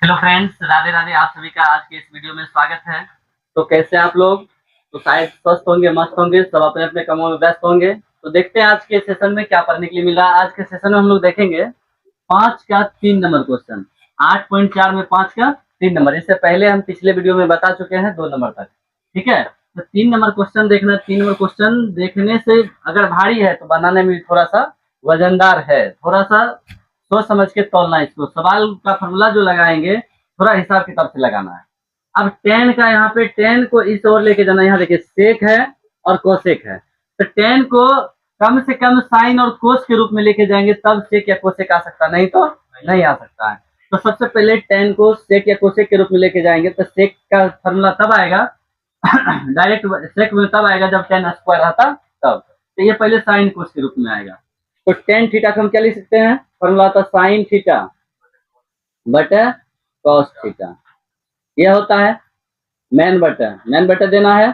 Hello friends, Radhe Radhe. आप सभी का आज के इस वीडियो में स्वागत है। तो कैसे हैं आप लोग? तो शायद स्वस्थ होंगे, मस्त होंगे, सब अपने अपने कामों में व्यस्त होंगे। तो देखते हैं आज के सेशन में क्या पढ़ने के लिए मिला। आज के सेशन में हम लोग देखेंगे 5 का 3 नंबर क्वेश्चन। 8.4 में 5 का 3 नंबर। इससे पहले हम पिछले वीडियो में बता चुके हैं 2 नंबर तक। ठीक है, तो 3 नंबर क्वेश्चन देखना। 3 नंबर क्वेश्चन देखने से अगर भारी है तो बनाने में भी थोड़ा सा वजनदार है। थोड़ा सा सोच समझ के तौलना है इसको। सवाल का फॉर्मूला जो लगाएंगे थोड़ा हिसाब किताब से लगाना है। अब टेन का यहाँ पे टेन को इस ओर लेके जाना। यहाँ देखिए सेक है और कोसेक है, तो टेन को कम से कम साइन और कोस के रूप में लेके जाएंगे तब सेक या कोसेक आ सकता, नहीं तो नहीं आ सकता है। तो सबसे पहले टेन को सेक या कोसेक के रूप में लेके जाएंगे तो सेक का फॉर्मूला तब आएगा डायरेक्ट सेक में तब आएगा जब टेन स्क्वायर रहता तब। तो ये पहले साइन कोस के रूप में आएगा। तो टेन थीटा को हम क्या लिख सकते हैं? फॉर्मूला था साइन थीटा बटे कॉस थीटा। यह होता है मैन बटे देना है।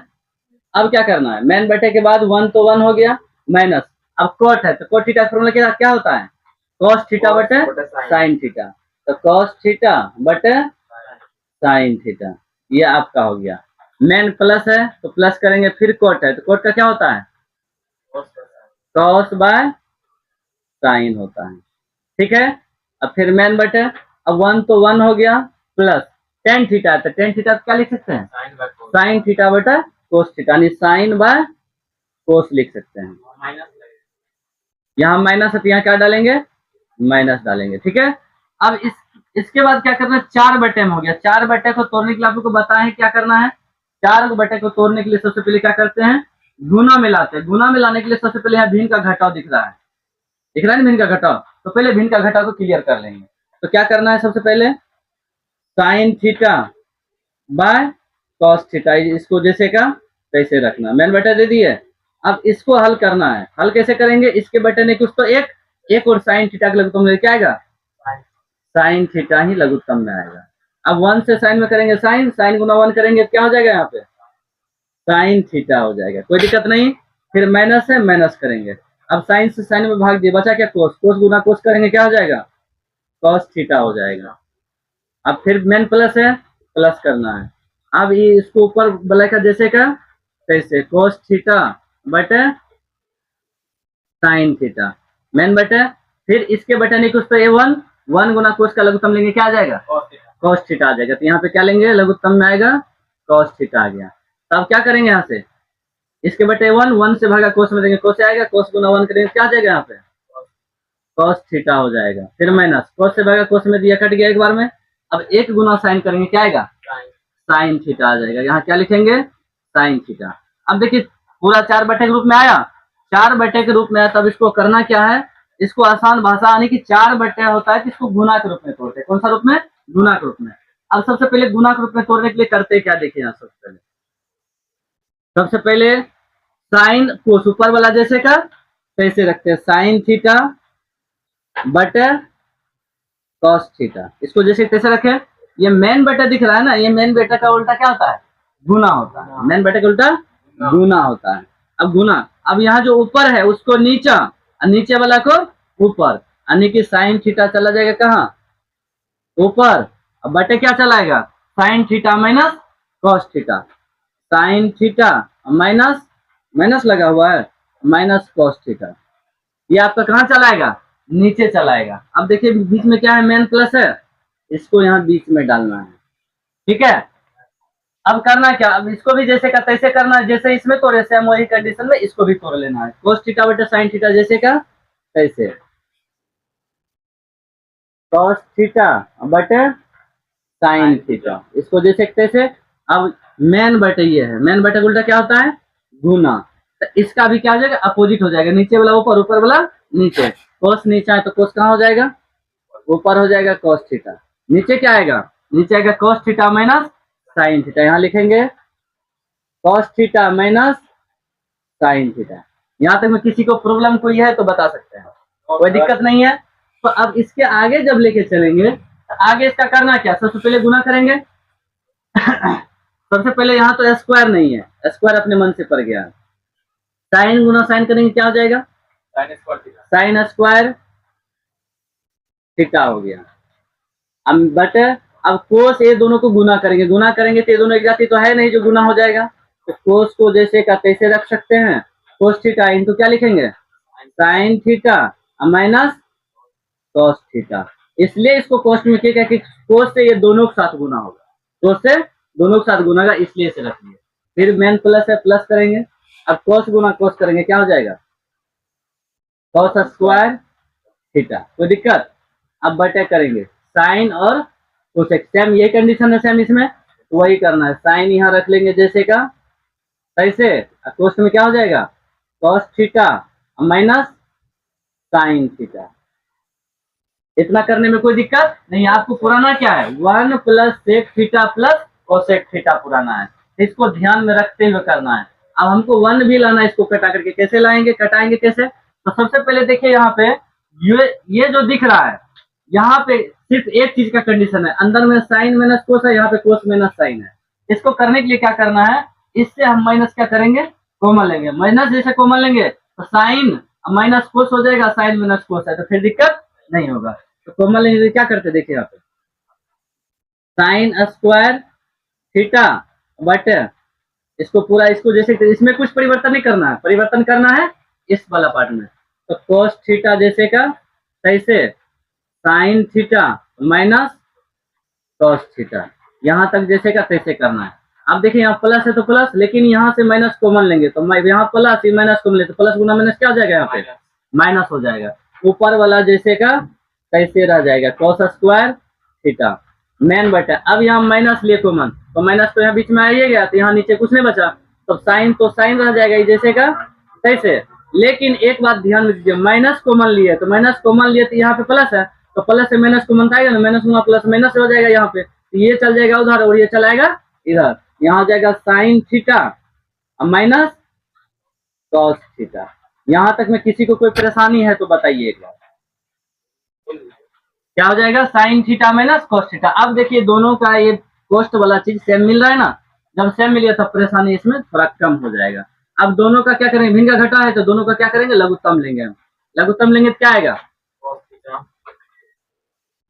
अब क्या करना है? मैन बटे के बाद वन तो वन हो गया, माइनस। अब कोट है तो कोट थीटा फॉर्मूला क्या क्या होता है? कॉस थीटा बटे साइन थीटा। तो कॉस थीटा बटे साइन थीटा, ये आपका हो गया। मैन प्लस है तो प्लस करेंगे, फिर कोट है तो कोट का क्या होता है? कॉस बाय साइन होता है। ठीक है, अब फिर मैन बटे, अब वन तो वन हो गया, प्लस टेन थीटा, तो टेन थीटा क्या लिख सकते हैं? साइन थीटा बटा कोस थीटा, यानी साइन बाय कोस लिख सकते हैं। यहाँ माइनस है तो यहाँ क्या डालेंगे? माइनस डालेंगे। ठीक है, अब इसके बाद क्या करना है? 4 बटे में हो गया। 4 बटे को तोड़ने के लिए आप लोग को बताएं क्या करना है। 4 बटे को तोड़ने के लिए सबसे पहले क्या करते हैं? गुना मिलाते हैं। गुना मिलाने के लिए सबसे पहले यहाँ भिन्न का घटाव दिख रहा है, दिख रहा है ना भिन्न का घटाव। तो पहले भिन्न का घटाव को क्लियर कर लेंगे। तो क्या करना है? सबसे पहले sine theta by cos theta, इसको जैसे का तैसे रखना। मैन बटा दे दिए। अब इसको हल करना है। हल कैसे करेंगे? इसके बटे ने कुछ तो एक और साइन थीटा के लघुत्तम में क्या आएगा? साइन थीटा ही लघुत्तम में आएगा। अब वन से साइन में करेंगे साइन, साइन गुना वन करेंगे क्या हो जाएगा? यहाँ पे साइन थीटा हो जाएगा, कोई दिक्कत नहीं। फिर माइनस है, माइनस करेंगे। अब साइन से साइन में भाग दिए, बचा क्या? कोस। कोस गुना कोस करेंगे क्या हो जाएगा? कॉस थीटा हो जाएगा। अब फिर मेन प्लस है, प्लस करना है। अब ये इसको ऊपर वाले का जैसे का तैसे कोस थीटा बटे साइन थीटा, मेन बटे। फिर इसके बटे नहीं कुछ तो ये वन, वन गुना कोस का लघुत्तम लेंगे क्या आ जाएगा? कॉस थीटा आ जाएगा। तो यहाँ पे क्या लेंगे? लघुत्तम में आएगा कॉस थीटा आ गया। तो अब क्या करेंगे? यहाँ से इसके बटे वन, वन से भागा कोस में देंगे, कोस आएगा। कोस गुना वन करेंगे क्या आ जाएगा? यहाँ पे कॉस थीटा हो जाएगा। फिर माइनस, कोस से भागा कोस में दिया, कट गया एक बार में। अब एक गुना साइन करेंगे क्या आएगा? साइन थीटा आ जाएगा। यहाँ क्या लिखेंगे? Sine theta. अब देखिए पूरा 4 बटे के रूप में आया। 4 बटे के रूप में आया, तब इसको करना क्या है? इसको आसान भाषा आने की 4 बटे होता है कि इसको गुना के रूप में तोड़ते हैं। कौन सा रूप में? गुना के रूप में। अब सबसे पहले गुना के रूप में तोड़ने के लिए करते क्या? देखिए यहाँ सबसे पहले साइन कोस ऊपर वाला जैसे का तैसे रखते हैं, साइन थीटा बटे कॉस थीटा। इसको जैसे तैसे रखें। ये मेन बेटा दिख रहा है ना, ये मेन बेटा का उल्टा क्या होता है? गुना होता है। मेन बेटा का उल्टा गुना होता है। अब गुना, अब यहाँ जो ऊपर है उसको नीचा, नीचे वाला को ऊपर, यानी कि साइन थीटा चला जाएगा कहाँ? ऊपर। अब बटे क्या चलाएगा? Sign theta minus cos theta. Sign theta minus, minus लगा हुआ है, माइनस कॉस थीटा। ये आपका कहाँ चलाएगा? नीचे चलाएगा। अब देखिए बीच में क्या है? मेन प्लस है, इसको यहाँ बीच में डालना है। ठीक है, अब करना क्या? अब इसको भी जैसे का तैसे करना है। जैसे इसमें तोड़े सेम वही कंडीशन में इसको भी तोड़ लेना है। कोस थीटा बटे साइन थीटा जैसे का तैसे, कॉस थीटा बटे साइन थीटा, इसको जैसे तैसे। अब मेन बटे ये है, मेन बटे उल्टा क्या होता है? गुना। तो इसका भी क्या हो जाएगा? अपोजिट हो जाएगा। नीचे वाला ऊपर, ऊपर वाला नीचे। कोस नीचा है तो कोस कहाँ हो जाएगा? ऊपर हो जाएगा कॉस थीटा। नीचे क्या आएगा? नीचे आएगा cos theta minus sine theta. यहाँ लिखेंगे cos theta minus sine theta. यहाँ तक में किसी को प्रॉब्लम कोई है तो बता सकते हैं, कोई दिक्कत नहीं है। तो अब इसके आगे जब लेके चलेंगे तो आगे इसका करना क्या? सबसे पहले गुना करेंगे सबसे पहले यहाँ तो स्क्वायर नहीं है, स्क्वायर अपने मन से पड़ गया। साइन गुना साइन करेंगे क्या हो जाएगा? साइन स्क्वायर थीटा हो गया। अब बटे अब कोस ए दोनों को गुना करेंगे तो ये दोनों एक जाति तो है नहीं जो गुना हो जाएगा। तो कोस को जैसे का तैसे रख सकते हैं, कोस थीटा इंटू क्या लिखेंगे, sign theta minus cos theta. इसलिए इसको कोस में क्या कि कोस से ये दोनों के साथ गुना होगा, कोस से दोनों के साथ गुना होगा, इसलिए इसे रख लिया। फिर मेन प्लस है, प्लस करेंगे। अब कोस गुना कोस करेंगे, क्या हो जाएगा, कॉस स्क्वायर थीटा। कोई दिक्कत। अब बटे करेंगे साइन और कोसेक, सेम ये कंडीशन है, सेम इसमें तो वही करना है। साइन यहाँ रख लेंगे जैसे का तैसे, कोस में क्या हो जाएगा, cos theta minus sine theta. इतना करने में कोई दिक्कत नहीं। आपको पुराना क्या है, 1 plus sec theta plus cosec theta पुराना है, इसको ध्यान में रखते हुए करना है। अब हमको 1 भी लाना है, इसको कटा करके कैसे लाएंगे, कटाएंगे कैसे, तो सबसे पहले देखिए यहाँ पे ये जो दिख रहा है, यहाँ पे सिर्फ एक चीज का कंडीशन है, अंदर में साइन माइनस कोस है, यहाँ पे कोस माइनस साइन है। इसको करने के लिए क्या करना है, इससे हम माइनस क्या करेंगे, कॉमन लेंगे। माइनस जैसे कॉमन लेंगे तो साइन माइनस कोस हो जाएगा, साइन माइनस कोस है तो फिर दिक्कत नहीं होगा। तो कॉमन लेंगे क्या करते देखिए यहाँ पे, साइन स्क्वायर थीटा बट इसको पूरा, इसको जैसे इसमें कुछ परिवर्तन नहीं करना है, परिवर्तन करना है इस वाला पार्ट में। तो कोस थीटा जैसे का तैसे sign theta minus cos theta, यहाँ तक जैसे का तैसे करना है। अब देखिए यहाँ प्लस है तो प्लस, लेकिन यहाँ से माइनस कॉमन लेंगे तो यहाँ प्लस ही माइनस कॉमन लेते, प्लस गुना माइनस क्या हो जाएगा, यहाँ पे माइनस हो जाएगा। ऊपर वाला जैसे का तैसे रह जाएगा, कॉस स्क्वायर थीटा मेन बटा। अब यहाँ माइनस लिए कॉमन तो माइनस तो यहाँ बीच में आ ही गया, तो यहाँ नीचे कुछ नहीं बचा, तो साइन रह जाएगा जैसे का तैसे। लेकिन एक बात ध्यान में दीजिए, माइनस कॉमन लिए तो माइनस कॉमन लिए तो यहाँ पे प्लस है, तो प्लस से माइनस कॉमन आएगा ना, माइनस हुआ प्लस माइनस हो जाएगा यहाँ पे, तो ये चल जाएगा उधर और ये चलाएगा इधर। यहाँ हो जाएगा sine theta minus cos theta. यहाँ तक में किसी को कोई परेशानी है तो बताइए एक बार, क्या हो जाएगा, sine theta minus cos theta. अब देखिए दोनों का ये कोस्ट वाला चीज सेम मिल रहा है ना, जब सेम मिल गया तब परेशानी इसमें थोड़ा कम हो जाएगा। अब दोनों का क्या करेंगे, भिन्न का घटा है तो दोनों का क्या करेंगे, लघुत्तम लेंगे हम। लघुत्तम लेंगे तो क्या आएगा,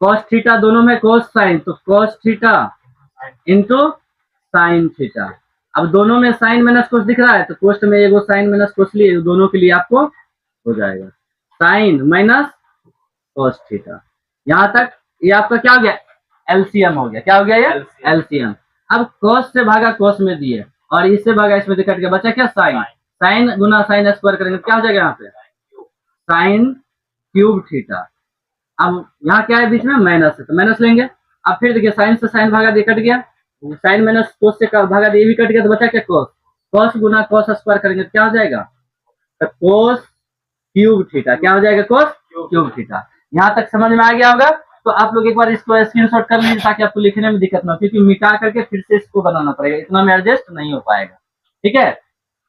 कॉस थीटा, दोनों में कॉस साइन तो cos theta into sine theta. अब दोनों में साइन माइनस कोस दिख रहा है तो कोस्ट में एगो साइन माइनस कोस लिए, दोनों के लिए आपको हो जाएगा साइन माइनस कॉस थीटा। यहाँ तक ये आपका क्या हो गया, एलसीएम हो गया। क्या हो गया ये, एलसीएम। अब कॉस से भागा कॉस में दिए और इससे भागा इसमें कट के बचा क्या, साइन। साइन गुना साइन स्क्वायर करेंगे क्या हो जाएगा, यहाँ पे साइन क्यूब थीटा। अब यहाँ क्या है बीच में माइनस है तो माइनस लेंगे। अब फिर देखिए साइन से साइन भागा दिए कट गया, साइन माइनस कोस से भागा दिए भी कट गया, तो बचा क्या कोस। कोस गुना कोस स्क्वायर करेंगे तो क्या हो जाएगा, तो कोस क्यूब थीटा। क्या हो जाएगा, कोस क्यूब थीटा। यहाँ तक समझ में आ गया होगा। तो आप लोग एक बार इसको स्क्रीनशॉट कर लीजिए ताकि आपको लिखने में दिक्कत ना हो, क्योंकि मिटा करके फिर से इसको बनाना पड़ेगा, इतना में एडजस्ट नहीं हो पाएगा। ठीक है,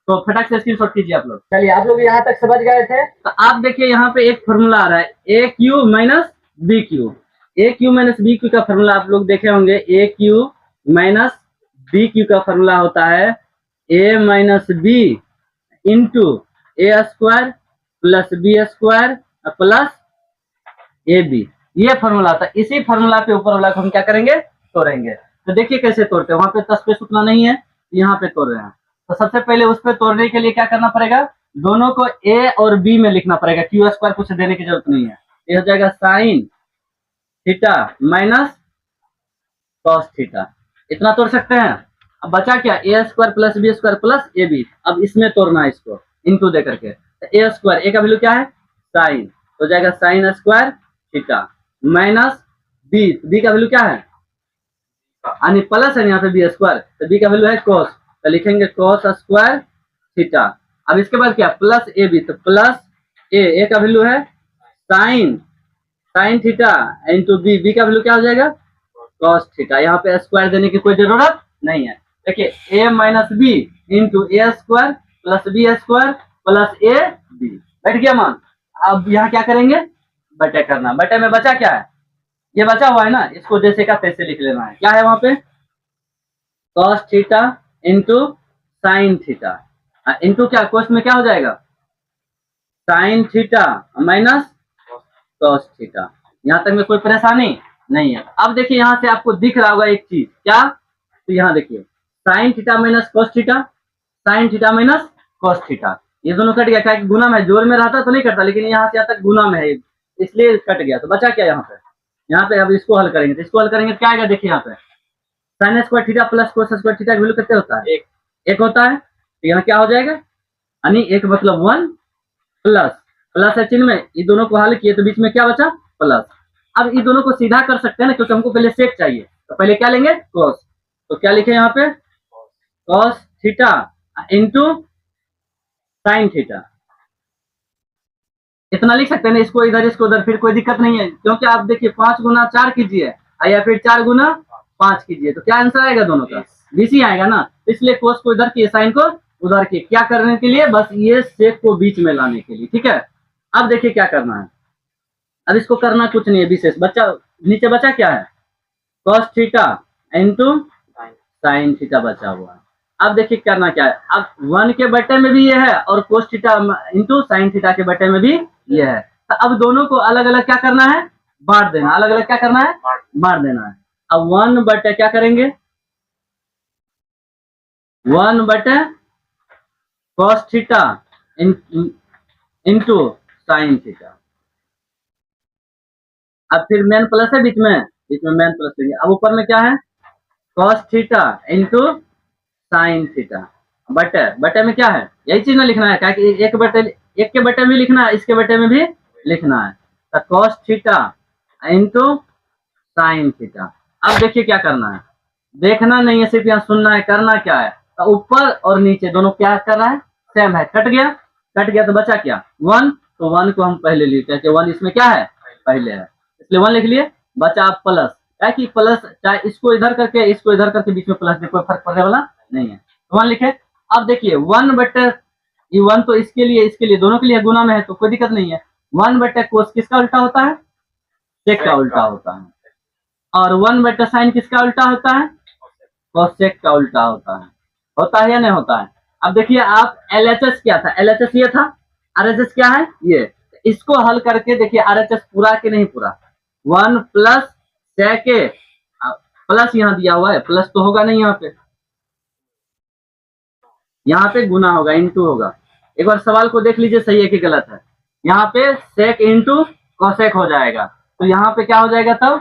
तो फटाक से स्क्रीनशॉट कीजिए आप लोग। चलिए आप लोग यहाँ तक समझ गए थे। तो आप देखिए यहाँ पे एक फॉर्मूला आ रहा है, A Q minus B Q. A Q minus B Q का फॉर्मूला आप लोग देखे होंगे, A Q minus B Q का फॉर्मूला होता है A minus B into A square plus B square plus A B. ये फॉर्मूला था, इसी फॉर्मूला पे ऊपर वाला को हम क्या करेंगे, तोड़ेंगे। तो देखिए कैसे तोड़ते हैं, वहां पे 10 पे उतना नहीं है, यहाँ पे तोड़ रहे हैं। तो सबसे पहले उस पे तोड़ने के लिए क्या करना पड़ेगा, दोनों को ए और बी में लिखना पड़ेगा, क्यू स्क्वायर कुछ देने की जरूरत नहीं है। ये हो जाएगा sine theta minus cos theta. इतना तोड़ सकते हैं। अब बचा क्या, A square plus B square plus A B. अब इसमें तोड़ना है इसको इनटू दे करके, तो ए स्क्वायर, ए का वैल्यू क्या है साइन, तो जाएगा sine square theta minus B, B का वैल्यू क्या है यानी प्लस है यहाँ पे बी स्क्वायर, तो बी का वैल्यू है कॉस, तो लिखेंगे कॉस स्क्वायर थीटा। अब इसके बाद क्या, प्लस ए बी, तो प्लस ए का वैल्यू है sine sine theta into B, B का वैल्यू क्या हो जाएगा कॉस थीटा। यहाँ पे स्क्वायर देने की कोई जरूरत नहीं है। देखिए A minus B into A square plus B square plus A B, बैठ गया मान। अब यहाँ क्या करेंगे, बटे करना। बटे में बचा क्या है, ये बचा हुआ है ना, इसको जैसे का तैसे लिख लेना है। क्या है वहां पे, cos theta into sine theta into क्या, कोस में क्या हो जाएगा sine theta minus cos theta. यहाँ तक में कोई परेशानी नहीं है। अब देखिए यहाँ से आपको दिख रहा होगा एक चीज, क्या? तो यहाँ देखिए sign theta minus cos theta, sign theta minus cos theta, ये दोनों कट गया। क्या गुना में, जोड़ में रहता तो नहीं कटता, लेकिन यहाँ से यहाँ तक गुना में है इसलिए कट गया। तो बचा क्या यहाँ पे? यहाँ पे अब इसको हल करेंगे, तो इसको हल करेंगे क्या आएगा? देखिए यहाँ पे sign square theta plus cos square theta का वैल्यू कितने होता है? एक होता है। तो यहाँ क्या हो जाएगा? यानी एक मतलब 1 प्लस, प्लस है चिन्ह में, ये दोनों को हल किए तो बीच में क्या बचा? प्लस। अब ये दोनों को सीधा कर सकते हैं ना, क्योंकि हमको पहले सेक चाहिए, तो पहले क्या लेंगे? कॉस। तो क्या लिखे यहाँ पे? Cos theta into sine theta, इतना लिख सकते हैं ना। इसको इधर इसको उधर, फिर कोई दिक्कत नहीं है, क्योंकि आप देखिए 5 गुना 4 कीजिए या फिर 4 गुना 5 कीजिए, तो क्या आंसर आएगा दोनों का? 20 ही आएगा ना। इसलिए कोस को इधर किए, साइन को उधर किए, क्या करने के लिए? बस ये सेक को बीच में लाने के लिए, ठीक है। अब देखिए क्या करना है। अब इसको करना कुछ नहीं है विशेष, बच्चा नीचे बचा क्या है? Cos theta into sine theta बचा हुआ है। अब देखिए करना क्या है, अब 1 के बटे में भी ये है और cos theta into sine theta के बटे में भी ये है। तो अब दोनों को अलग अलग क्या करना है? बांट देना। अलग अलग क्या करना है? बांट देना है। अब 1 बटे क्या करेंगे? 1 बटे cos theta into sine theta. अब फिर मेन प्लस है बीच में, मेन प्लस लेंगे। अब ऊपर में क्या है? Cos theta into sine theta बटे, बटे में क्या है? यही चीज ना लिखना है, क्या कि एक बटे, एक के बटे में भी लिखना है, इसके बटे में भी लिखना है। तो cos theta into sine theta. अब देखिए क्या करना है, देखना नहीं है, सिर्फ यहाँ सुनना है। करना क्या है? तो ऊपर और नीचे दोनों क्या कर रहा है? सेम है। कट गया, कट गया तो बचा क्या? 1। तो 1 को हम पहले लेते हैं, 1 इसमें क्या है? पहले है, इसलिए 1 लिख लिए। बचा प्लस, क्या कि प्लस चाहे इसको इधर करके इसको इधर करके बीच में प्लस, कोई फर्क पड़ने वाला नहीं है। तो 1 लिखे। अब देखिए 1 बटे, ये 1 तो इसके लिए, इसके लिए, दोनों के लिए गुना में है, तो कोई दिक्कत नहीं है। 1 बटे कोस किसका उल्टा होता है? सेक का उल्टा होता है। और 1 बटे साइन किसका उल्टा होता है? कोसेक का उल्टा होता है। होता है या नहीं होता है? अब देखिए आप LHS क्या था? LHS ये था। RHS क्या है? ये। इसको हल करके देखिए RHS पूरा के नहीं पूरा, 1 प्लस सेक, प्लस यहाँ दिया हुआ है, प्लस तो होगा नहीं, यहाँ पे गुना होगा, इंटू होगा। एक बार सवाल को देख लीजिए सही है कि गलत है। यहाँ पे सेक इंटू कोसेक हो जाएगा, तो यहाँ पे क्या हो जाएगा तब?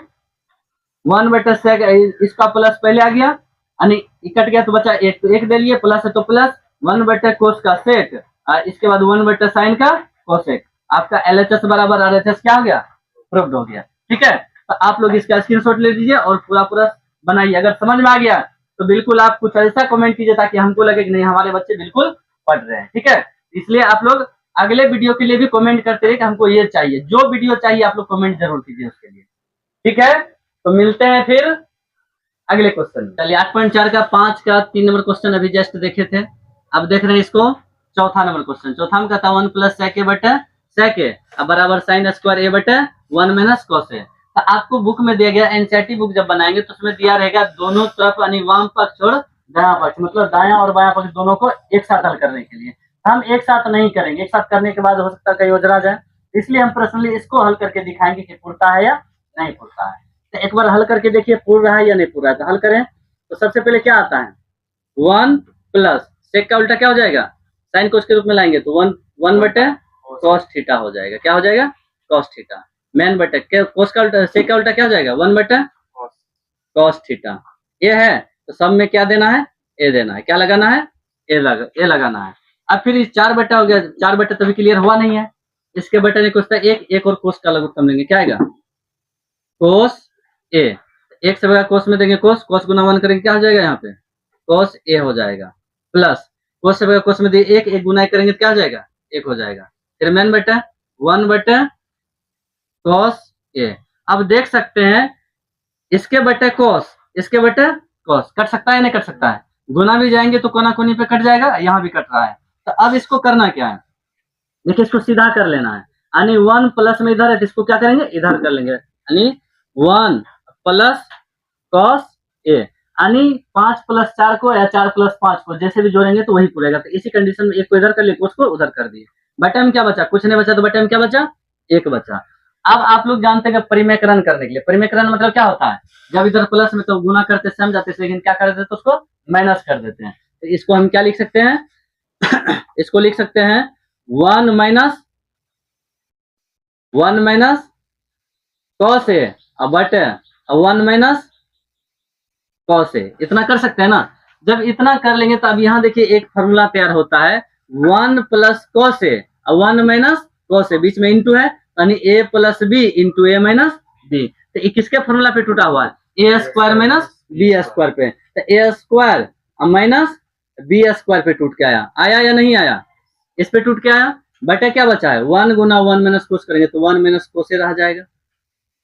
1 बटे सेक, इसका प्लस पहले आ गया, यानी कट गया तो बचा एक, तो एक दे लिए, प्लस है तो प्लस 1 बटे कोस का सेक, इसके बाद 1 बटे साइन का कोसेक। आपका LHS बराबर RHS क्या हो गया? प्रूव्ड हो गया। ठीक है, तो आप लोग इसका स्क्रीनशॉट ले लीजिए और पूरा पूरा बनाइए। अगर समझ में आ गया तो बिल्कुल आप कुछ ऐसा कमेंट कीजिए ताकि हमको लगे कि नहीं हमारे बच्चे बिल्कुल पढ़ रहे हैं। ठीक है, इसलिए आप लोग अगले वीडियो के लिए भी कमेंट करते रहे कि हमको ये चाहिए, जो वीडियो चाहिए आप लोग कमेंट जरूर कीजिए उसके लिए। ठीक है, तो मिलते हैं फिर अगले क्वेश्चन। चलिए 8.4 का 5 का 3 नंबर क्वेश्चन अभी जस्ट देखे थे, अब देख रहे हैं इसको चौथा नंबर क्वेश्चन। चौथा में कहता 1 प्लस सेक ए बटे सेक ए बराबर साइन स्क्वायर ए बटे 1 माइनस कॉस ए। तो आपको बुक में दिया गया, एनसीईआरटी बुक जब बनाएंगे तो उसमें दिया रहेगा दोनों तरफ, यानी वाम पक्ष और दायां पक्ष, मतलब दायां और बायां पक्ष दोनों को एक साथ हल करने के लिए। हम एक साथ नहीं करेंगे, एक साथ करने के बाद हो सकता है कई योजना जाए, इसलिए हम पर्सनली इसको हल करके दिखाएंगे कि पुरता है या नहीं पुरता है। तो एक बार हल करके देखिए पूर रहा है या नहीं पूर रहा है। तो हल करें तो सबसे पहले क्या आता है? 1 प्लस सेक का उल्टा क्या हो जाएगा? साइन कोस के रूप में लाएंगे तो 1 बटे कॉस थीटा हो जाएगा। क्या हो जाएगा? Cos theta. मेन बटे कोस का उल्टा, सेक का उल्टा क्या हो जाएगा? 1 बटे कॉस थीटा। ये है तो सब में क्या देना है? ए देना है। क्या लगाना है? ए लगाना है। अब फिर इस 4 बटा हो गया, 4 बटे तभी क्लियर हुआ नहीं है, इसके बटे नहीं कुछ था, एक और कोस का लघुत्तम लेंगे, क्या आएगा? कोस ए। एक से बड़ा कोस में देंगे कोस, कोस गुना 1 करेंगे क्या हो जाएगा? यहाँ पे कोस ए हो जाएगा, प्लस कोस से बड़ा कोस में दिए एक गुना करेंगे तो क्या हो जाएगा? 1 हो जाएगा। फिर मेन बटे 1 बटे कॉस ए। अब देख सकते हैं इसके बटे कॉस, इसके बटे कॉस, कट सकता है नहीं कट सकता है? गुना भी जाएंगे तो कोना कोनी पे कट जाएगा, यहाँ भी कट रहा है। तो अब इसको करना क्या है? देखिए इसको सीधा कर लेना है, यानी 1 प्लस में इधर है तो इसको क्या करेंगे? इधर कर लेंगे, यानी 1 प्लस कॉस ए, यानी 5 प्लस 4 को या 4 प्लस 5 को जैसे भी जोड़ेंगे तो वही पूरेगा। तो इसी कंडीशन में एक को इधर कर लिए, कोस को उधर कर दिए। बटे में क्या बचा? कुछ नहीं बचा, तो बटे में क्या बचा? 1 बचा। अब आप लोग जानते हैं कि परिमेकरण करने के लिए, परिमेकरण मतलब क्या होता है, जब इधर प्लस में तो गुना करते सम जाते, लेकिन क्या कर देते तो उसको माइनस कर देते हैं। तो इसको हम क्या लिख सकते हैं इसको लिख सकते हैं 1 माइनस कॉस ए बटे 1 माइनस कॉस ए, इतना कर सकते हैं ना। जब इतना कर लेंगे तो अब यहाँ देखिए एक फॉर्मूला तैयार होता है 1 plus cos A 1 minus cos A, बीच में इंटू है यानी ए प्लस बी इंटू ए माइनस बी। तो ये किसके फॉर्मूला पे टूटा हुआ है, ए स्क्वायर माइनस बी स्क्वायर पे। तो ए स्क्वायर माइनस बी स्क्वायर पे टूट के आया या नहीं आया, इस पे टूट के आया। बटे क्या बचा है 1 गुना 1 माइनस कोस करेंगे तो 1 माइनस कोस ए रह जाएगा,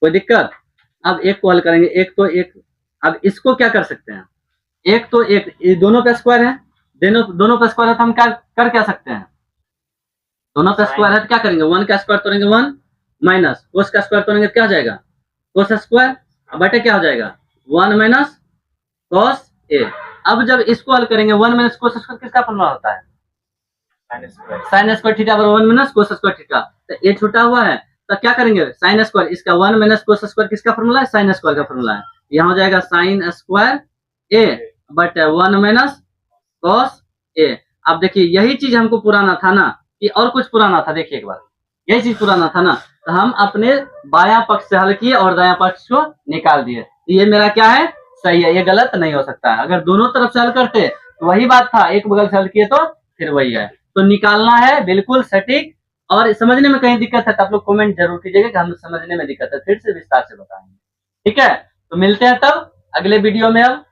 कोई दिक्कत। अब एक को हल करेंगे, एक तो एक, अब इसको क्या कर सकते हैं, एक तो एक, ये दोनों का स्क्वायर है, दोनों का स्क्वायर है तो हम क्या कर सकते हैं, दोनों का स्क्वायर है तो क्या करेंगे 1 का स्क्वायर तोड़ेंगे 1 माइनस कोस का स्क्वायर तोड़ेंगे क्या हो जाएगा कोस स्क्वायर, बटे क्या हो जाएगा 1 माइनस कोस ए। अब जब इसको हल करेंगे 1 माइनस कोस स्क्वायर किसका फॉर्मूला होता है, साइन स्क्वायर थीटा बराबर 1 माइनस कोस स्क्वायर थीटा। तो ये छूटा हुआ है तो क्या करेंगे साइन स्क्वायर, इसका 1 माइनस कोस स्क्वायर किसका फॉर्मूला है, साइन स्क्वायर का फॉर्मूला है। यहाँ हो जाएगा साइन स्क्वायर ए बटे 1 माइनस कॉस ए। अब देखिए यही चीज हमको पुराना था ना, कि और कुछ पुराना था, देखिए एक बार यही चीज पुराना था ना, तो हम अपने बायां पक्ष से हल किए और दायां पक्ष को निकाल दिए। ये मेरा क्या है सही है, ये गलत नहीं हो सकता है। अगर दोनों तरफ से हल करते तो वही बात था, एक बगल से हल किए तो फिर वही है। तो निकालना है बिल्कुल सटीक, और समझने में कहीं दिक्कत है तो आप लोग कमेंट जरूर कीजिएगा कि हम समझने में दिक्कत है, फिर से विस्तार से बताएंगे। ठीक है, तो मिलते हैं तब अगले वीडियो में। अब